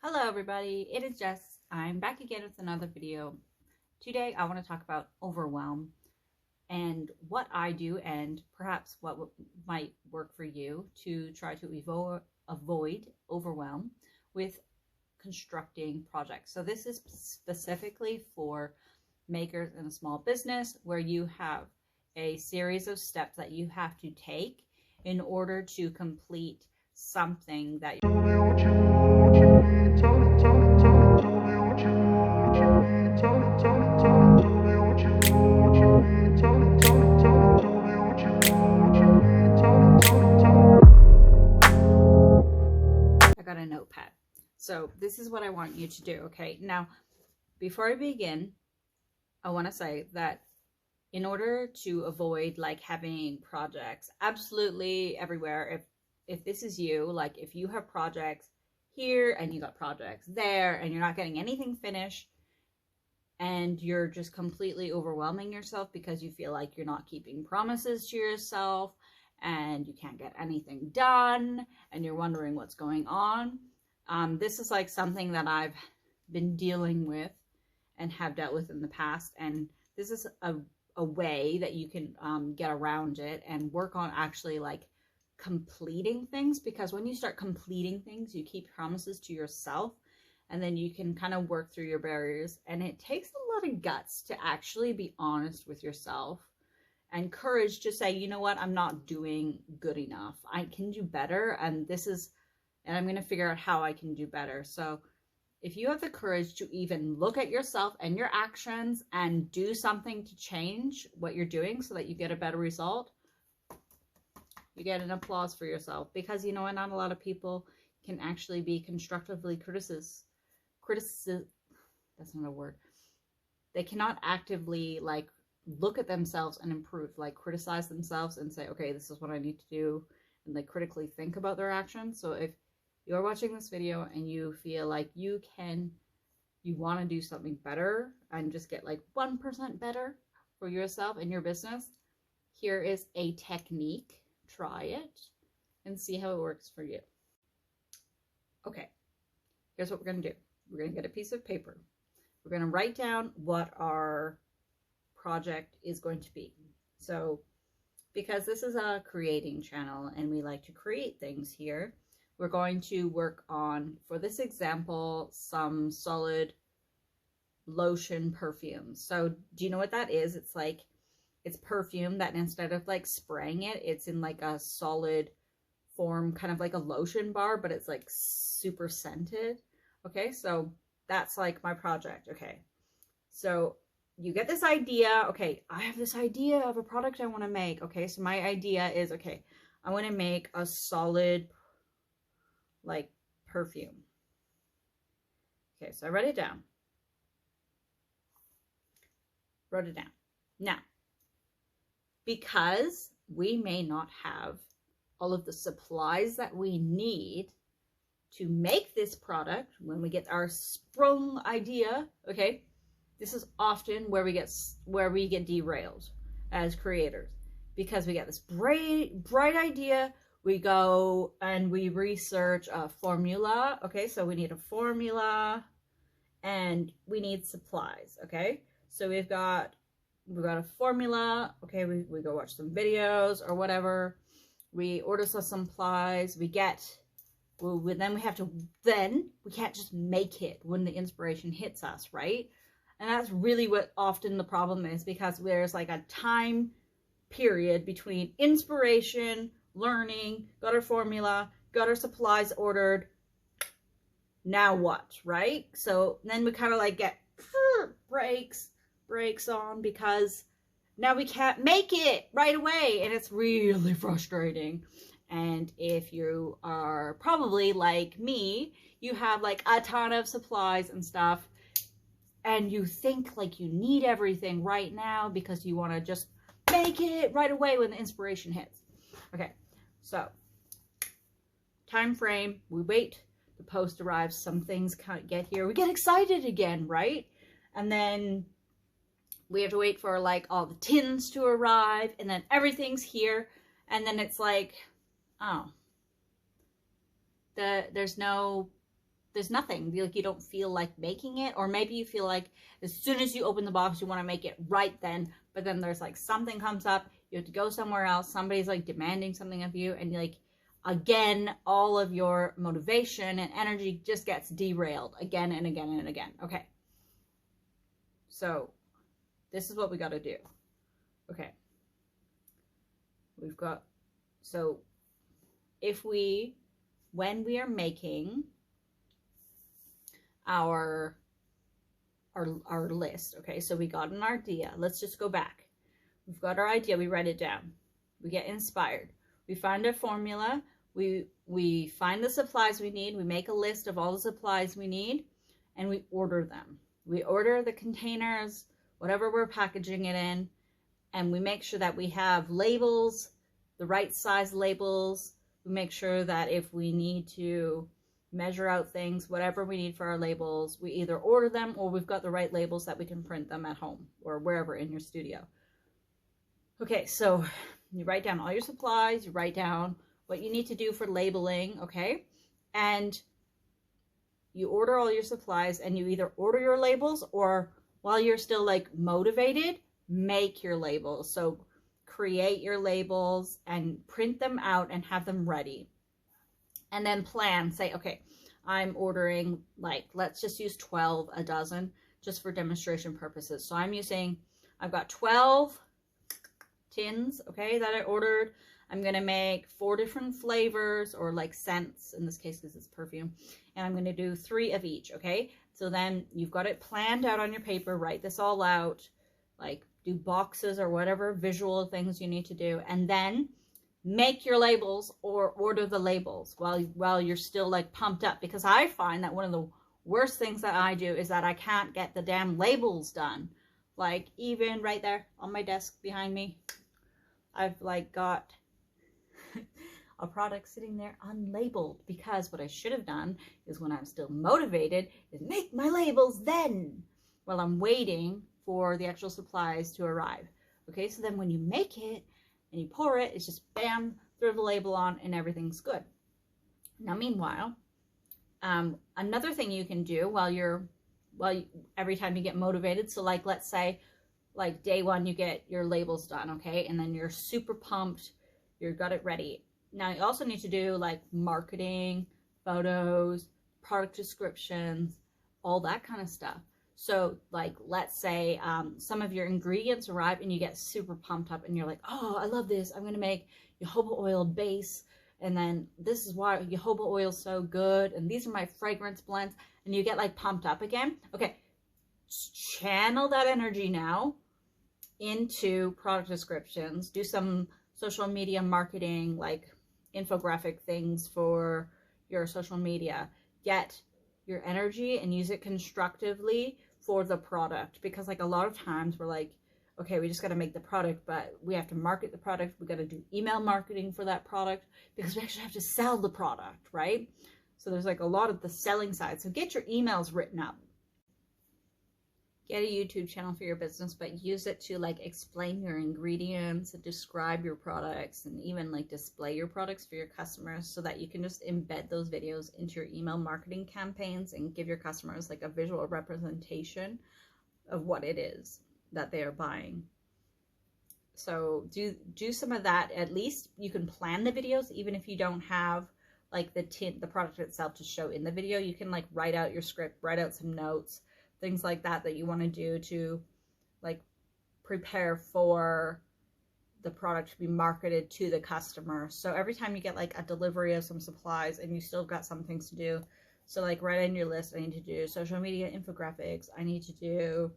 Hello everybody, it is Jess. I'm back again with another video. Today I want to talk about overwhelm and what I do and perhaps what might work for you to try to avoid overwhelm with constructing projects. So this is specifically for makers in a small business where you have a series of steps that you have to take in order to complete something that I got a notepad. So this is what I want you to do, okay? Now, before I begin, I want to say that in order to avoid like having projects absolutely everywhere, if this is you, like if you have projects here and you got projects there and you're not getting anything finished and you're just completely overwhelming yourself because you feel like you're not keeping promises to yourself and you can't get anything done and you're wondering what's going on, this is like something that I've been dealing with and have dealt with in the past, and this is a way that you can get around it and work on actually like completing things, because when you start completing things, you keep promises to yourself and then you can kind of work through your barriers. And it takes a lot of guts to actually be honest with yourself and courage to say, you know what, I'm not doing good enough. I can do better, and I'm going to figure out how I can do better. So if you have the courage to even look at yourself and your actions and do something to change what you're doing so that you get a better result, you get an applause for yourself, because you know what, not a lot of people can actually be constructively that's not a word. They cannot actively like look at themselves and improve, like criticize themselves and say, okay, this is what I need to do, and like critically think about their actions. So if you're watching this video and you feel like you want to do something better and just get like 1% better for yourself and your business, here is a technique. Try it and see how it works for you. Okay, here's what we're going to do. We're going to get a piece of paper. We're going to write down what our project is going to be. So because this is a creating channel and we like to create things here, we're going to work on, for this example, some solid lotion perfume. So do you know what that is? It's like, it's perfume that instead of like spraying it, it's in like a solid form, kind of like a lotion bar, but it's like super scented. Okay, so that's like my project. Okay, so you get this idea. Okay, I have this idea of a product I want to make. Okay, so my idea is, okay, I want to make a solid like perfume. Okay, so I wrote it down. Wrote it down. Now, because we may not have all of the supplies that we need to make this product when we get our sprung idea, okay, this is often where we get derailed as creators, because we get this bright idea. We go and we research a formula. Okay, so we need a formula and we need supplies. Okay, so we've got a formula. Okay, we go watch some videos or whatever. We order some supplies. We can't just make it when the inspiration hits us, right? And that's really what often the problem is, because there's like a time period between inspiration, learning, got our formula, got our supplies ordered, now what, right? So then we kind of like get brakes on, because now we can't make it right away, and it's really frustrating. And if you are probably like me, you have like a ton of supplies and stuff, and you think like you need everything right now because you want to just make it right away when the inspiration hits. Okay, so time frame, we wait, the post arrives, some things get here, we get excited again, right? And then we have to wait for like all the tins to arrive, and then everything's here, and then it's like, oh, there's no there's nothing. Like, you don't feel like making it, or maybe you feel like as soon as you open the box, you want to make it right then, but then there's like something comes up, you have to go somewhere else, somebody's like demanding something of you, and like, again, all of your motivation and energy just gets derailed again and again and again. Okay. So this is what we got to do. Okay. We've got, so when we are making our list, okay, so we got an idea. Let's just go back. We've got our idea. We write it down. We get inspired. We find a formula. We find the supplies we need. We make a list of all the supplies we need, and we order them. We order the containers, whatever we're packaging it in, and we make sure that we have labels, the right size labels. We make sure that if we need to measure out things, whatever we need for our labels, we either order them or we've got the right labels that we can print them at home or wherever in your studio. Okay, so you write down all your supplies, you write down what you need to do for labeling, okay? And you order all your supplies, and you either order your labels, or while you're still like motivated, make your labels. So create your labels and print them out and have them ready. And then plan, say, okay, I'm ordering, like, let's just use 12 a dozen just for demonstration purposes. So I've got 12 tins, okay, that I ordered. I'm going to make 4 different flavors, or like scents in this case because it's perfume. And I'm going to do 3 of each, okay? So then you've got it planned out on your paper. Write this all out. Like, do boxes or whatever visual things you need to do. And then make your labels or order the labels while you're still like pumped up. Because I find that one of the worst things that I do is that I can't get the damn labels done. Like, even right there on my desk behind me, I've like got a product sitting there unlabeled, because what I should have done is, when I'm still motivated, is make my labels then while I'm waiting for the actual supplies to arrive. Okay, so then when you make it and you pour it, it's just bam, throw the label on and everything's good. Now, meanwhile, another thing you can do every time you get motivated, so like, let's say like day one, you get your labels done, okay, and then you're super pumped, you've got it ready. Now you also need to do like marketing, photos, product descriptions, all that kind of stuff. So like, let's say some of your ingredients arrive and you get super pumped up and you're like, oh, I love this. I'm going to make jojoba oil base. And then this is why jojoba oil is so good. And these are my fragrance blends. And you get like pumped up again. Okay. Channel that energy now into product descriptions. Do some social media marketing, like infographic things for your social media. Get your energy and use it constructively for the product, because like a lot of times we're like, okay, we just got to make the product, but we have to market the product. We got to do email marketing for that product because we actually have to sell the product, right? So there's like a lot of the selling side. So get your emails written up. Get a YouTube channel for your business, but use it to like explain your ingredients and describe your products, and even like display your products for your customers, so that you can just embed those videos into your email marketing campaigns and give your customers like a visual representation of what it is that they are buying. So do some of that. At least you can plan the videos, even if you don't have like the product itself to show in the video. You can like write out your script, write out some notes, things like that you want to do to like prepare for the product to be marketed to the customer. So every time you get like a delivery of some supplies and you still got some things to do, so like write in your list, I need to do social media infographics, I need to do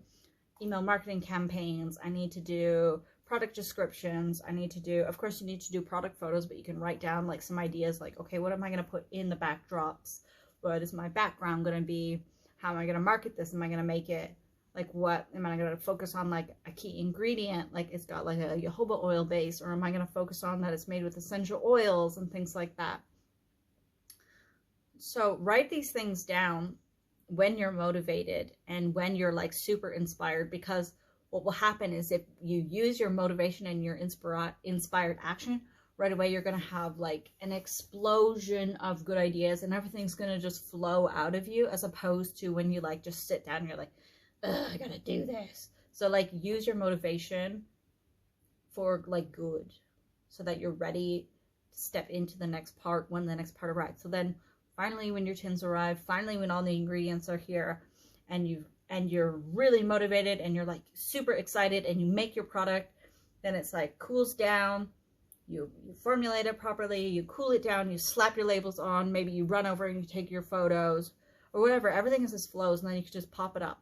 email marketing campaigns, I need to do product descriptions, I need to do, of course you need to do product photos, but you can write down like some ideas, like, okay, what am I going to put in the backdrops? What is my background going to be? How am I going to market this? Am I going to make it, like, what am I going to focus on, like a key ingredient, like it's got like a jojoba oil base, or am I going to focus on that it's made with essential oils and things like that? So write these things down when you're motivated and when you're like super inspired, because what will happen is if you use your motivation and your inspired action right away you're going to have like an explosion of good ideas and everything's going to just flow out of you, as opposed to when you like just sit down and you're like, ugh, I gotta do this. So like use your motivation for like good, so that you're ready to step into the next part when the next part arrives. So then finally when your tins arrive, finally when all the ingredients are here, and you're really motivated and you're like super excited and you make your product, then it's like cools down, you formulate it properly, you cool it down, you slap your labels on, maybe you run over and you take your photos or whatever. Everything is just flows, and then you can just pop it up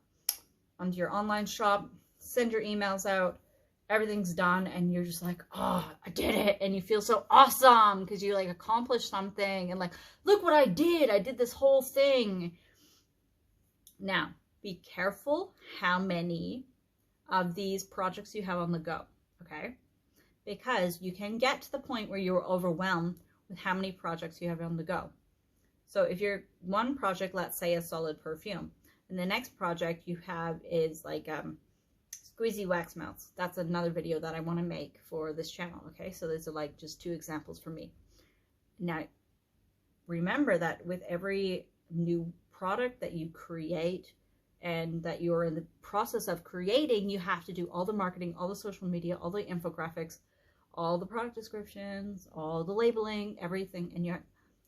onto your online shop, send your emails out, everything's done, and you're just like, oh, I did it, and you feel so awesome because you like accomplished something, and like, look what I did this whole thing. Now, be careful how many of these projects you have on the go, okay? Because you can get to the point where you're overwhelmed with how many projects you have on the go. So if your one project, let's say, is solid perfume, and the next project you have is like squeezy wax melts. That's another video that I want to make for this channel, okay? So these are like just 2 examples for me. Now, remember that with every new product that you create and that you're in the process of creating, you have to do all the marketing, all the social media, all the infographics, all the product descriptions, all the labeling, everything, and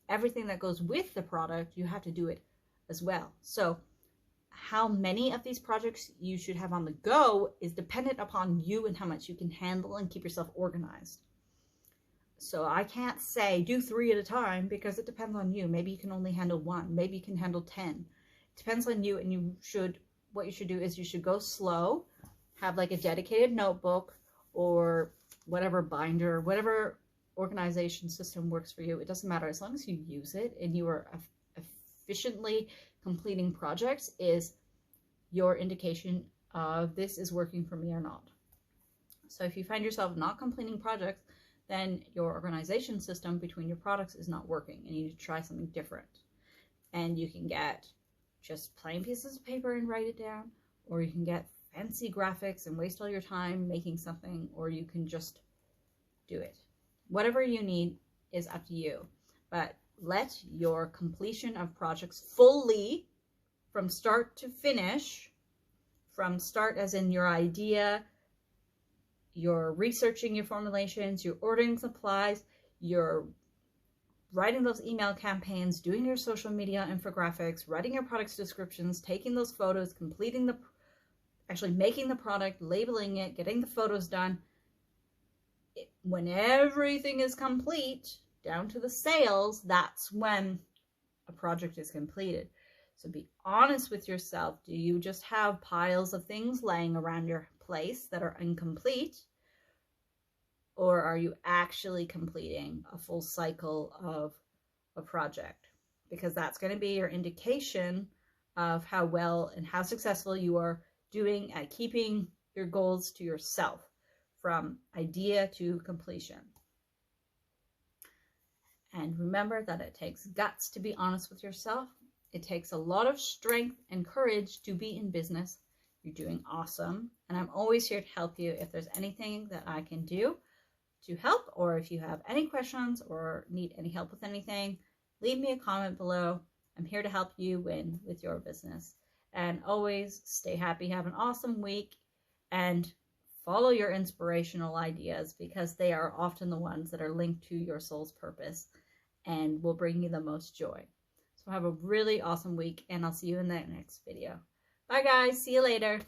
everything that goes with the product, you have to do it as well. So how many of these projects you should have on the go is dependent upon you and how much you can handle and keep yourself organized. So I can't say do 3 at a time, because it depends on you. Maybe you can only handle 1, maybe you can handle 10. It depends on you, and what you should do is you should go slow, have like a dedicated notebook or whatever binder, whatever organization system works for you. It doesn't matter, as long as you use it and you are efficiently completing projects is your indication of this is working for me or not. So if you find yourself not completing projects, then your organization system between your products is not working and you need to try something different. And you can get just plain pieces of paper and write it down, or you can get fancy graphics and waste all your time making something, or you can just do it. Whatever you need is up to you, but let your completion of projects fully, from start to finish, from start as in your idea, you're researching your formulations, you're ordering supplies, you're writing those email campaigns, doing your social media infographics, writing your products descriptions, taking those photos, actually making the product, labeling it, getting the photos done. When everything is complete, down to the sales, that's when a project is completed. So be honest with yourself. Do you just have piles of things laying around your place that are incomplete? Or are you actually completing a full cycle of a project? Because that's going to be your indication of how well and how successful you are doing at keeping your goals to yourself from idea to completion. And remember that it takes guts to be honest with yourself. It takes a lot of strength and courage to be in business. You're doing awesome. And I'm always here to help you if there's anything that I can do to help, or if you have any questions or need any help with anything, leave me a comment below. I'm here to help you win with your business. And always stay happy, have an awesome week, and follow your inspirational ideas, because they are often the ones that are linked to your soul's purpose and will bring you the most joy. So have a really awesome week, and I'll see you in the next video. Bye guys, see you later.